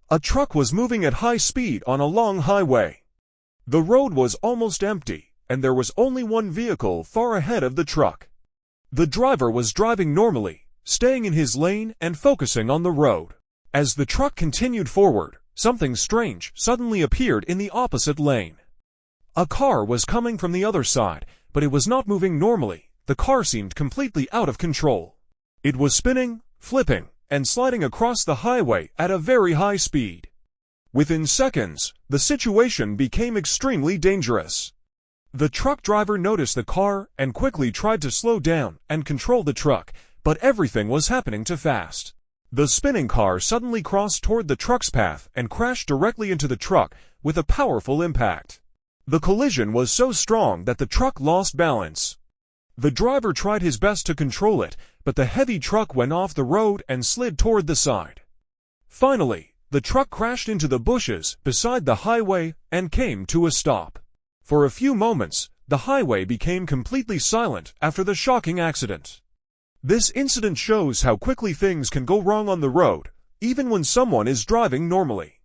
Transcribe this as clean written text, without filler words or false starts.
A truck was moving at high speed on a long highway. The road was almost empty, and there was only one vehicle far ahead of the truck. The driver was driving normally, staying in his lane and focusing on the road. As the truck continued forward, something strange suddenly appeared in the opposite lane. A car was coming from the other side, but it was not moving normally. The car seemed completely out of control. It was spinning, flipping, and sliding across the highway at a very high speed. Within seconds, the situation became extremely dangerous. The truck driver noticed the car and quickly tried to slow down and control the truck, but everything was happening too fast. The spinning car suddenly crossed toward the truck's path and crashed directly into the truck with a powerful impact. The collision was so strong that the truck lost balance. The driver tried his best to control it, but the heavy truck went off the road and slid toward the side. Finally, the truck crashed into the bushes beside the highway and came to a stop. For a few moments, the highway became completely silent after the shocking accident. This incident shows how quickly things can go wrong on the road, even when someone is driving normally.